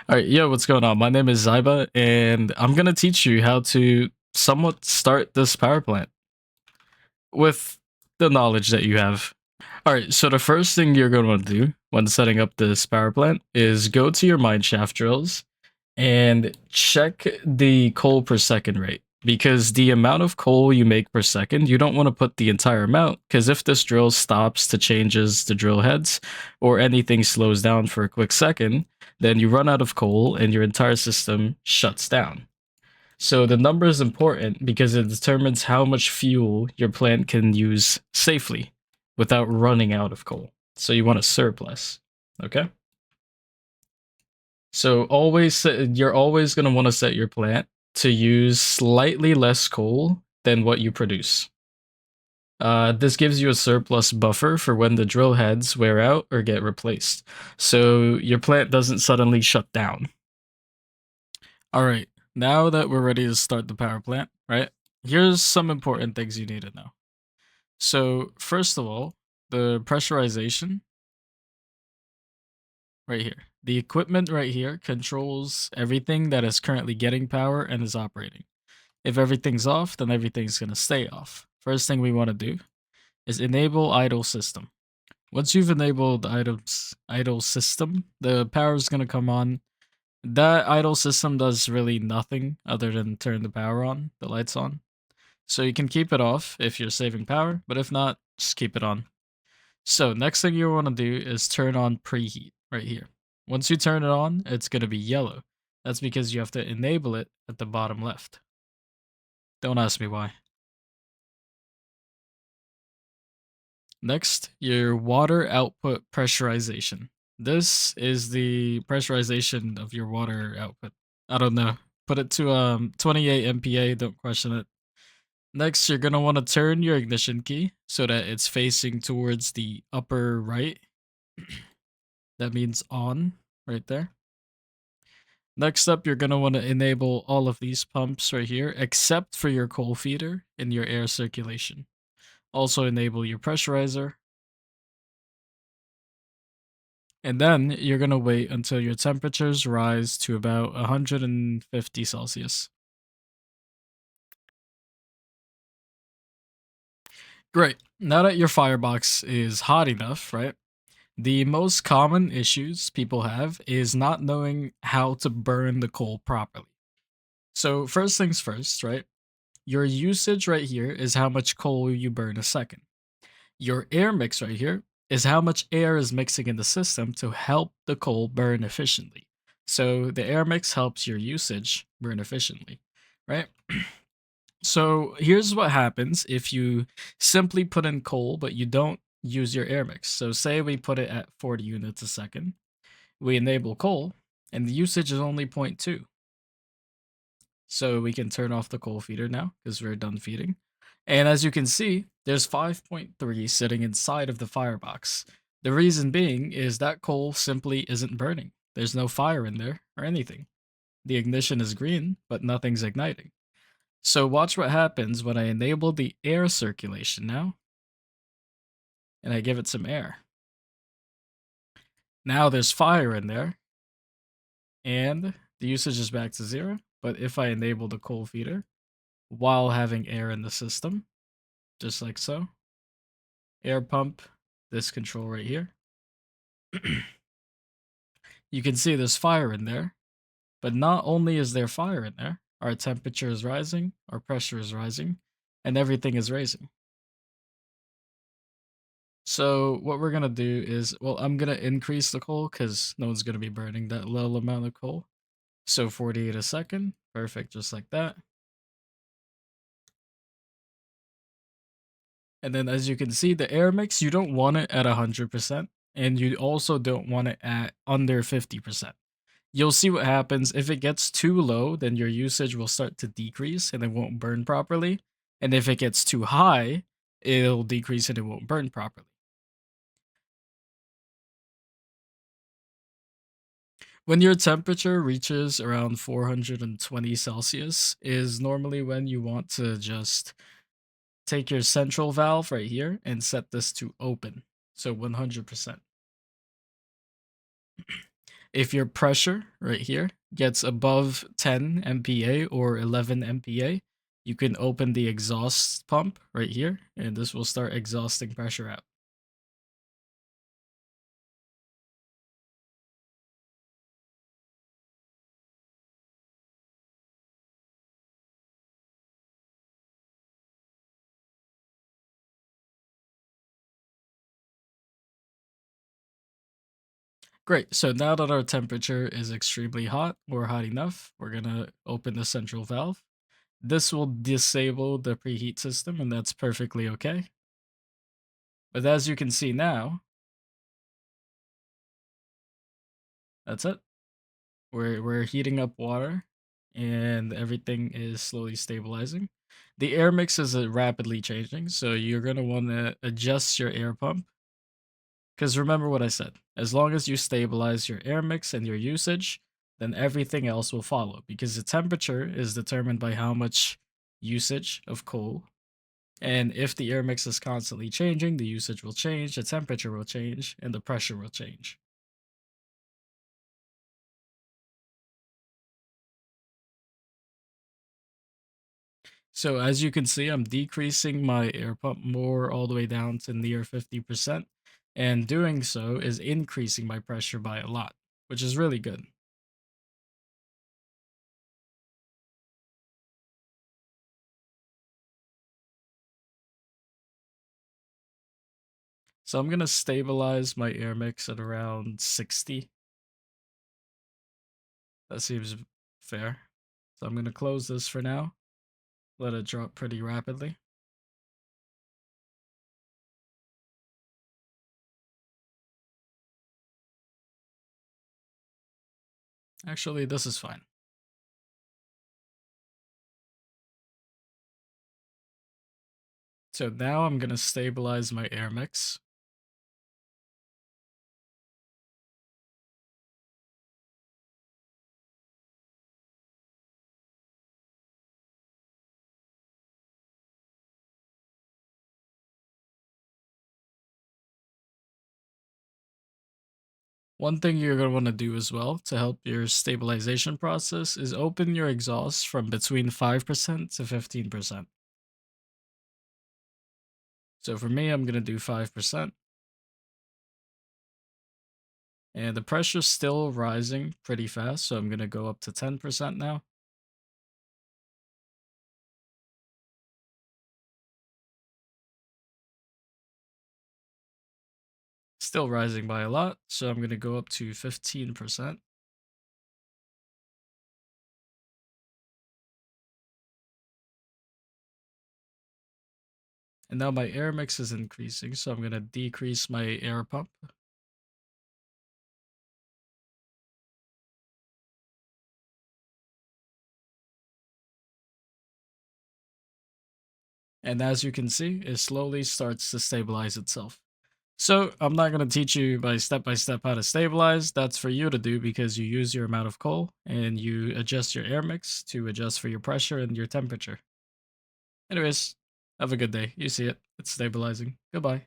All right, yo, what's going on? My name is Zyba, and I'm gonna teach you how to somewhat start this power plant with the knowledge that you have. All right, so the first thing you're gonna want to do when setting up this power plant is go to your mine shaft drills and check the coal per second rate. Because the amount of coal you make per second, you don't want to put the entire amount, because if this drill stops to changes the drill heads or anything slows down for a quick second, then you run out of coal and your entire system shuts down. So the number is important because it determines how much fuel your plant can use safely without running out of coal. So you want a surplus. Okay? So you're always going to want to set your plant to use slightly less coal than what you produce. This gives you a surplus buffer for when the drill heads wear out or get replaced, so your plant doesn't suddenly shut down. All right, now that we're ready to start the power plant, right? Here's some important things you need to know. So first of all, the pressurization right here. The equipment right here controls everything that is currently getting power and is operating. If everything's off, then everything's going to stay off. First thing we want to do is enable idle system. Once you've enabled idle system, the power is going to come on. That idle system does really nothing other than turn the power on, the lights on. So you can keep it off if you're saving power, but if not, just keep it on. So next thing you want to do is turn on preheat right here. Once you turn it on, it's going to be yellow. That's because you have to enable it at the bottom left. Don't ask me why. Next, your water output pressurization. This is the pressurization of your water output. I don't know. Put it to 28 MPa, don't question it. Next, you're going to want to turn your ignition key so that it's facing towards the upper right. That means on right there. Next up, you're going to want to enable all of these pumps right here, except for your coal feeder and your air circulation. Also enable your pressurizer. And then you're going to wait until your temperatures rise to about 150 Celsius. Great. Now that your firebox is hot enough, right? The most common issues people have is not knowing how to burn the coal properly. So, first things first, right? Your usage right here is how much coal you burn a second. Your air mix right here is how much air is mixing in the system to help the coal burn efficiently. So, the air mix helps your usage burn efficiently, right? So here's what happens if you simply put in coal, but you don't use your air mix. So say we put it at 40 units a second, we enable coal, and the usage is only 0.2. So we can turn off the coal feeder now because we're done feeding. And as you can see, there's 5.3 sitting inside of the firebox. The reason being is that coal simply isn't burning. There's no fire in there or anything. The ignition is green, but nothing's igniting. So watch what happens when I enable the air circulation now, and I give it some air. Now there's fire in there, and the usage is back to 0. But if I enable the coal feeder while having air in the system, just like so, air pump, this control right here, you can see there's fire in there. But not only is there fire in there, our temperature is rising, our pressure is rising, and everything is raising. So what we're gonna do is, well, I'm gonna increase the coal because no one's gonna be burning that little amount of coal. So 48 a second, perfect, just like that. And then as you can see, the air mix, you don't want it at 100%, and you also don't want it at under 50%. You'll see what happens. If it gets too low, then your usage will start to decrease and it won't burn properly. And if it gets too high, it'll decrease and it won't burn properly. When your temperature reaches around 420 Celsius is normally when you want to just take your central valve right here and set this to open. So 100%. If your pressure right here gets above 10 MPa or 11 MPa, you can open the exhaust pump right here, and this will start exhausting pressure out. Great. So now that our temperature is extremely hot or hot enough, we're going to open the central valve. This will disable the preheat system, and that's perfectly okay. But as you can see now, that's it. We're heating up water and everything is slowly stabilizing. The air mix is rapidly changing, so you're going to want to adjust your air pump. Because remember what I said, as long as you stabilize your air mix and your usage, then everything else will follow. Because the temperature is determined by how much usage of coal. And if the air mix is constantly changing, the usage will change, the temperature will change, and the pressure will change. So as you can see, I'm decreasing my air pump more all the way down to near 50%. And doing so is increasing my pressure by a lot, which is really good. So I'm going to stabilize my air mix at around 60. That seems fair. So I'm going to close this for now, let it drop pretty rapidly. Actually, this is fine. So now I'm going to stabilize my air mix. One thing you're going to want to do as well to help your stabilization process is open your exhaust from between 5% to 15%. So for me, I'm going to do 5%. And the pressure's still rising pretty fast, so I'm going to go up to 10% now. Still rising by a lot, so I'm going to go up to 15%. And now my air mix is increasing, so I'm going to decrease my air pump. And as you can see, it slowly starts to stabilize itself. So I'm not going to teach you by step how to stabilize. That's for you to do because you use your amount of coal and you adjust your air mix to adjust for your pressure and your temperature. Anyways, have a good day. You see it. It's stabilizing. Goodbye.